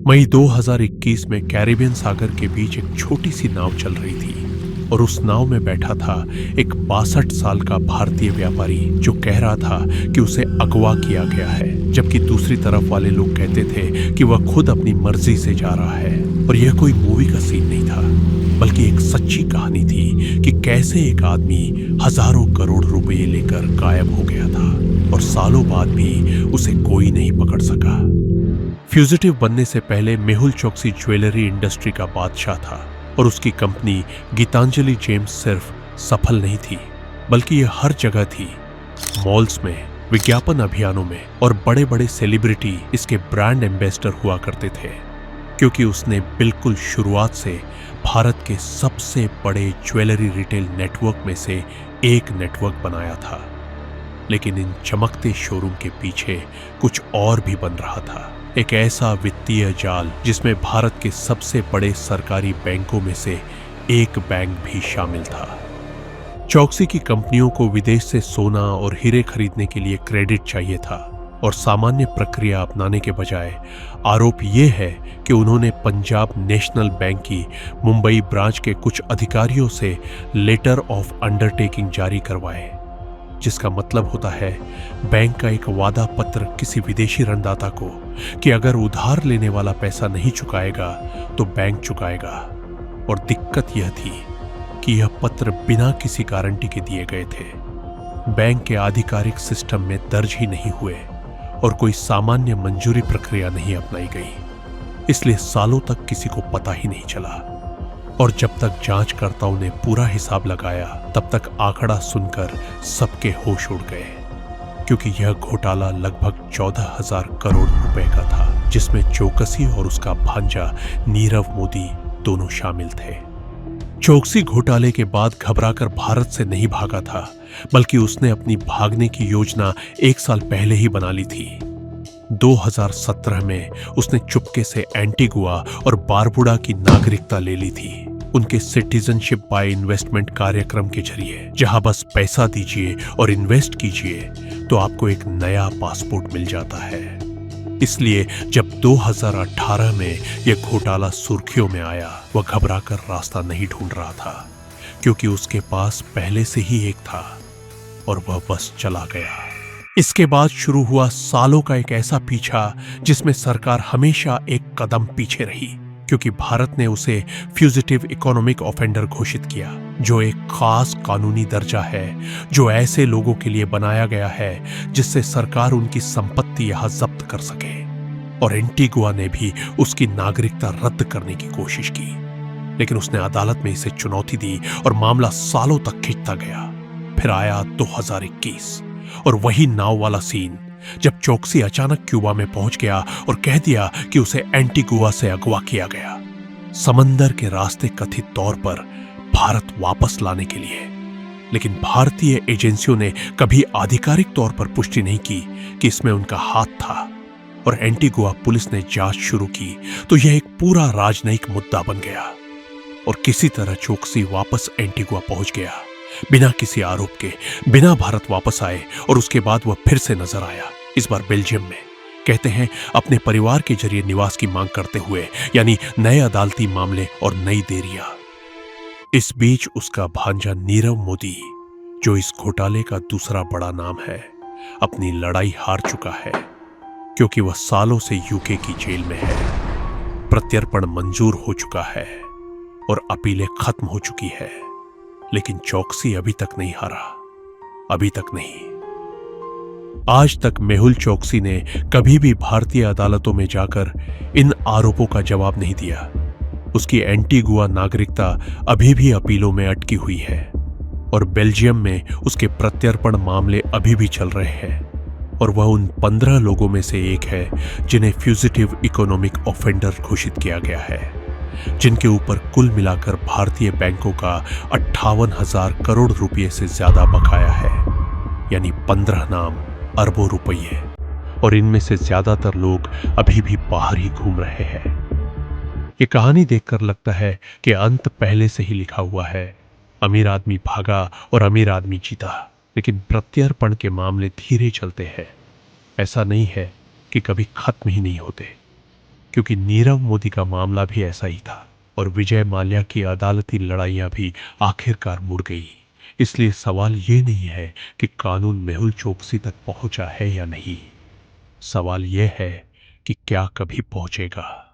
मई 2021 में कैरिबियन सागर के बीच एक छोटी सी नाव चल रही थी और उस नाव में बैठा था एक 62 साल का भारतीय व्यापारी जो कह रहा था कि उसे अगवा किया गया है, जबकि दूसरी तरफ वाले लोग कहते थे कि वह खुद अपनी मर्जी से जा रहा है। और यह कोई मूवी का सीन नहीं था, बल्कि एक सच्ची कहानी थी कि कैसे एक आदमी हजारों करोड़ रुपए लेकर गायब हो गया था और सालों बाद भी उसे कोई नहीं पकड़ सका। फ्यूजिटिव बनने से पहले मेहुल चोकसी ज्वेलरी इंडस्ट्री का बादशाह था और उसकी कंपनी गीतांजलि जेम्स सिर्फ सफल नहीं थी, बल्कि यह हर जगह थी। मॉल्स में, विज्ञापन अभियानों में और बड़े बड़े सेलिब्रिटी इसके ब्रांड एम्बेसडर हुआ करते थे, क्योंकि उसने बिल्कुल शुरुआत से भारत के सबसे बड़े ज्वेलरी रिटेल नेटवर्क में से एक नेटवर्क बनाया था। लेकिन इन चमकते शोरूम के पीछे कुछ और भी बन रहा था, एक ऐसा वित्तीय जाल जिसमें भारत के सबसे बड़े सरकारी बैंकों में से एक बैंक भी शामिल था। चौकसी की कंपनियों को विदेश से सोना और हीरे खरीदने के लिए क्रेडिट चाहिए था और सामान्य प्रक्रिया अपनाने के बजाय आरोप यह है कि उन्होंने पंजाब नेशनल बैंक की मुंबई ब्रांच के कुछ अधिकारियों से लेटर ऑफ अंडरटेकिंग जारी करवाए, जिसका मतलब होता है बैंक का एक वादा पत्र किसी विदेशी ऋणदाता को कि अगर उधार लेने वाला पैसा नहीं चुकाएगा तो बैंक चुकाएगा। और दिक्कत यह थी कि यह पत्र बिना किसी गारंटी के दिए गए थे, बैंक के आधिकारिक सिस्टम में दर्ज ही नहीं हुए और कोई सामान्य मंजूरी प्रक्रिया नहीं अपनाई गई, इसलिए सालों तक किसी को पता ही नहीं चला। और जब तक जांचकर्ताओं ने पूरा हिसाब लगाया तब तक आंकड़ा सुनकर सबके होश उड़ गए, क्योंकि यह घोटाला लगभग 14,000 करोड़ रुपए का था, जिसमें चौकसी और उसका भांजा नीरव मोदी दोनों शामिल थे। चौकसी घोटाले के बाद घबराकर भारत से नहीं भागा था, बल्कि उसने अपनी भागने की योजना 1 साल पहले ही बना ली थी। 2017 में उसने चुपके से एंटीगुआ और बारबुडा की नागरिकता ले ली थी, उनके सिटीजनशिप बाय इन्वेस्टमेंट कार्यक्रम के जरिए, जहां बस पैसा दीजिए और इन्वेस्ट कीजिए तो आपको एक नया पासपोर्ट मिल जाता है। इसलिए जब 2018 में यह घोटाला सुर्खियों में आया, वह घबराकर रास्ता नहीं ढूंढ रहा था, क्योंकि उसके पास पहले से ही एक था और वह बस चला गया। इसके बाद शुरू हुआ सालों का एक ऐसा पीछा जिसमें सरकार हमेशा एक कदम पीछे रही, क्योंकि भारत ने उसे फ्यूजिटिव इकोनॉमिक ऑफेंडर घोषित किया, जो एक खास कानूनी दर्जा है जो ऐसे लोगों के लिए बनाया गया है जिससे सरकार उनकी संपत्ति यहां जब्त कर सके। और एंटीगुआ ने भी उसकी नागरिकता रद्द करने की कोशिश की, लेकिन उसने अदालत में इसे चुनौती दी और मामला सालों तक खिंचता गया। फिर आया 2021 और वही नाव वाला सीन, जब चौकसी अचानक क्यूबा में पहुंच गया और कह दिया कि उसे एंटीगुआ से अगवा किया गया, समंदर के रास्ते कथित तौर पर भारत वापस लाने के लिए। लेकिन भारतीय एजेंसियों ने कभी आधिकारिक तौर पर पुष्टि नहीं की कि इसमें उनका हाथ था, और एंटीगुआ पुलिस ने जांच शुरू की तो यह एक पूरा राजनयिक मुद्दा बन गया। और किसी तरह चौकसी वापस एंटीगुआ पहुंच गया, बिना किसी आरोप के, बिना भारत वापस आए, और उसके बाद वह फिर से नजर आया, इस बार बेल्जियम में, कहते हैं अपने परिवार के जरिए निवास की मांग करते हुए, यानी नए अदालती मामले और नई देरियां। इस बीच उसका भांजा नीरव मोदी, जो इस घोटाले का दूसरा बड़ा नाम है, अपनी लड़ाई हार चुका है, क्योंकि वह सालों से यूके की जेल में है। प्रत्यर्पण मंजूर हो चुका है और अपीलें खत्म हो चुकी है, लेकिन चौकसी अभी तक नहीं हारा, अभी तक नहीं। आज तक मेहुल चोकसी ने कभी भी भारतीय अदालतों में जाकर इन आरोपों का जवाब नहीं दिया। उसकी एंटीगुआ नागरिकता अभी भी अपीलों में अटकी हुई है और बेल्जियम में उसके प्रत्यर्पण मामले अभी भी चल रहे हैं, और वह उन 15 लोगों में से एक है जिन्हें फ्यूजिटिव इकोनॉमिक ऑफेंडर घोषित किया गया है, जिनके ऊपर कुल मिलाकर भारतीय बैंकों का 58,000 करोड़ रुपए से ज्यादा बकाया है, यानी 15 नाम, अरबों रुपये, और इनमें से ज्यादातर लोग अभी भी बाहर ही घूम रहे हैं। ये कहानी देखकर लगता है कि अंत पहले से ही लिखा हुआ है, अमीर आदमी भागा और अमीर आदमी जीता, लेकिन प्रत्यर्पण के मामले धीरे चलते हैं। ऐसा नहीं है कि कभी खत्म ही नहीं होते, क्योंकि नीरव मोदी का मामला भी ऐसा ही था और विजय माल्या की अदालती लड़ाइयां भी आखिरकार मुड़ गई। इसलिए सवाल ये नहीं है कि कानून मेहुल चोकसी तक पहुंचा है या नहीं, सवाल यह है कि क्या कभी पहुंचेगा।